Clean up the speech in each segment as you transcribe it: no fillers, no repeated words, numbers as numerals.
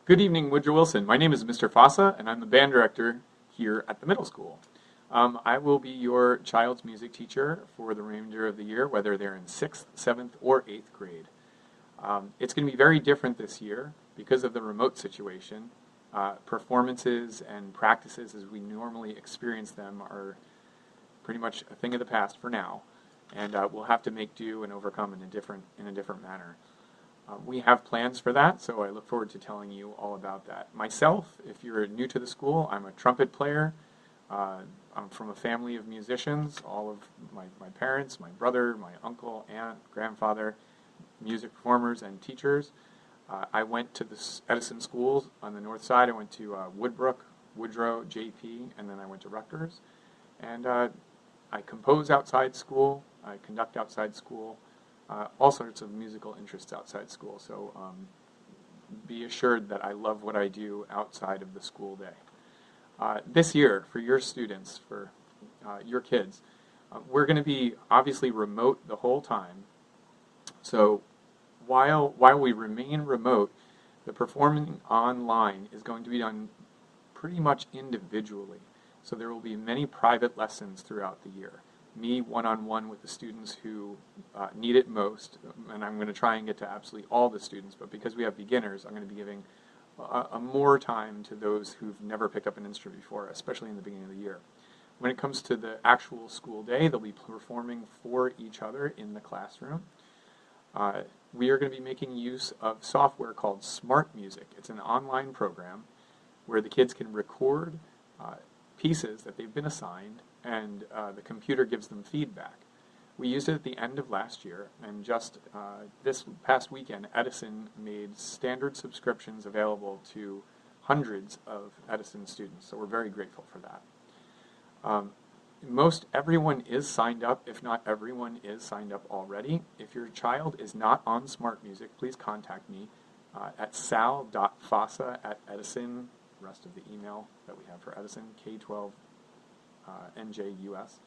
Good evening, Woodrow Wilson. My name is Mr. Fossa, and I'm the band director here at the middle school. I will be your child's music teacher for the remainder of the year, whether they're in 6th, 7th, or 8th grade. It's going to be very different this year because of the remote situation. Performances and practices as we normally experience them are pretty much a thing of the past for now, and we'll have to make do and overcome in a different manner. We have plans for that, so I look forward to telling you all about that. Myself, if you're new to the school, I'm a trumpet player. I'm from a family of musicians. All of my parents, my brother, my uncle, aunt, grandfather, music performers and teachers. I went to the Edison schools on the north side. I went to Woodrow, JP, and then I went to Rutgers. And I compose outside school. I conduct outside school. All sorts of musical interests outside school. So be assured that I love what I do outside of the school day. This year, for your students, for your kids, we're going to be obviously remote the whole time. So while we remain remote, the performing online is going to be done pretty much individually. So there will be many private lessons throughout the year. Me one-on-one with the students who need it most, and I'm going to try and get to absolutely all the students, but because we have beginners, I'm going to be giving more time to those who've never picked up an instrument before, especially in the beginning of the year. When it comes to the actual school day, they'll be performing for each other in the classroom. We are going to be making use of software called Smart Music. It's an online program where the kids can record pieces that they've been assigned, and the computer gives them feedback. We used it at the end of last year, and just this past weekend, Edison made standard subscriptions available to hundreds of Edison students, so we're very grateful for that. Most everyone is signed up, if not everyone is signed up already. If your child is not on Smart Music, please contact me at sal.fossa@Edison, the rest of the email that we have for Edison, K-12 NJUS,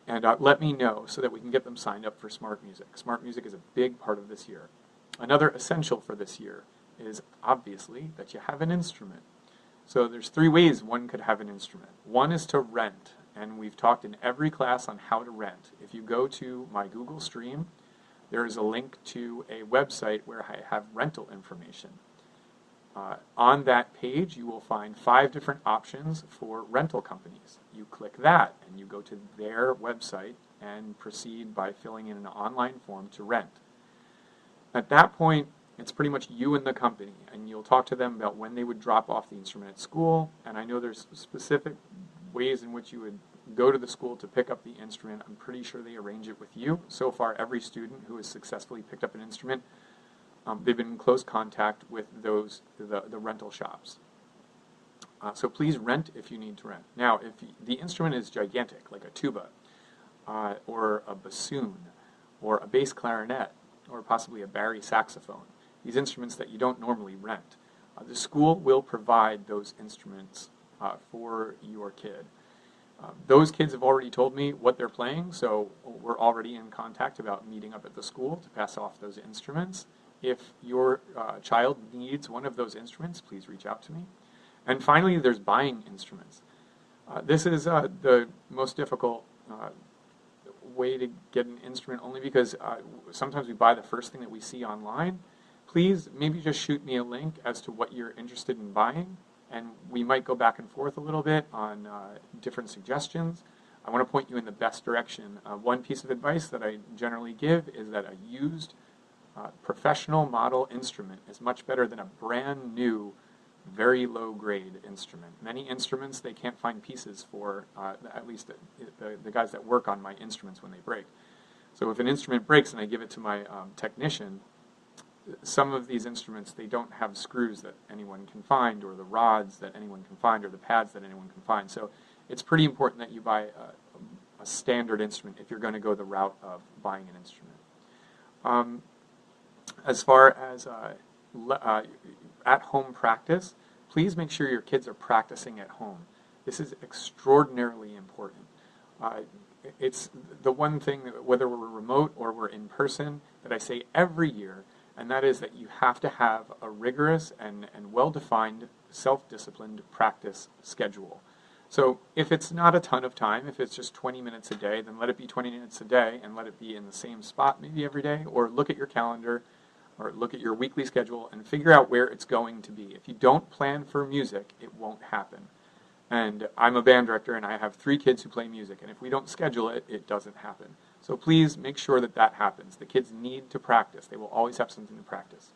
and let me know so that we can get them signed up for Smart Music. Smart Music is a big part of this year. Another essential for this year is obviously that you have an instrument. So there's 3 ways one could have an instrument. One is to rent, and we've talked in every class on how to rent. If you go to my Google Stream, there is a link to a website where I have rental information. On that page, you will find 5 different options for rental companies. You click that, and you go to their website and proceed by filling in an online form to rent. At that point, it's pretty much you and the company, and you'll talk to them about when they would drop off the instrument at school, and I know there's specific ways in which you would go to the school to pick up the instrument. I'm pretty sure they arrange it with you. So far, every student who has successfully picked up an instrument, they've been in close contact with the rental shops. So please rent if you need to rent. Now, if the instrument is gigantic, like a tuba, or a bassoon, or a bass clarinet, or possibly a bari saxophone, these instruments that you don't normally rent, the school will provide those instruments for your kid. Those kids have already told me what they're playing, so we're already in contact about meeting up at the school to pass off those instruments. If your child needs one of those instruments, please reach out to me. And finally, there's buying instruments. This is the most difficult way to get an instrument, only because sometimes we buy the first thing that we see online. Please maybe just shoot me a link as to what you're interested in buying, and we might go back and forth a little bit on different suggestions. I want to point you in the best direction. One piece of advice that I generally give is that a used professional model instrument is much better than a brand new, very low grade instrument. Many instruments they can't find pieces for, at least the guys that work on my instruments when they break. So if an instrument breaks and I give it to my technician, some of these instruments, they don't have screws that anyone can find, or the rods that anyone can find, or the pads that anyone can find. So it's pretty important that you buy a standard instrument if you're going to go the route of buying an instrument. As far as at-home practice, please make sure your kids are practicing at home. This is extraordinarily important. It's the one thing, whether we're remote or we're in person, that I say every year, and that is that you have to have a rigorous and well-defined, self-disciplined practice schedule. So if it's not a ton of time, if it's just 20 minutes a day, then let it be 20 minutes a day and let it be in the same spot maybe every day, or look at your calendar or look at your weekly schedule and figure out where it's going to be. If you don't plan for music, it won't happen. And I'm a band director and I have 3 kids who play music, and if we don't schedule it, it doesn't happen. So please make sure that that happens. The kids need to practice. They will always have something to practice.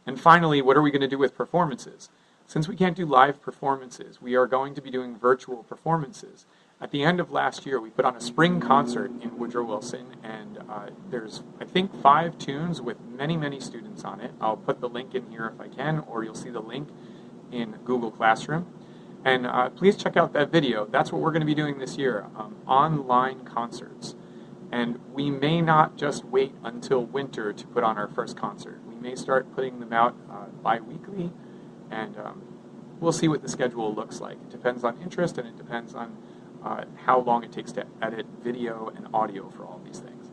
And finally, what are we going to do with performances? Since we can't do live performances, we are going to be doing virtual performances. At the end of last year, we put on a spring concert in Woodrow Wilson, and there's, I think, 5 tunes with many, many students on it. I'll put the link in here if I can, or you'll see the link in Google Classroom. And please check out that video. That's what we're going to be doing this year, online concerts. And we may not just wait until winter to put on our first concert. We may start putting them out bi-weekly, and we'll see what the schedule looks like. It depends on interest, and it depends on how long it takes to edit video and audio for all these things.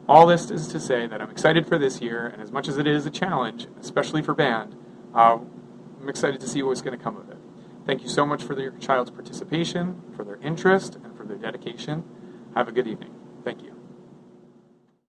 All this is to say that I'm excited for this year, and as much as it is a challenge, especially for band, I'm excited to see what's going to come of it. Thank you so much for your child's participation, for their interest, and for their dedication. Have a good evening. Thank you.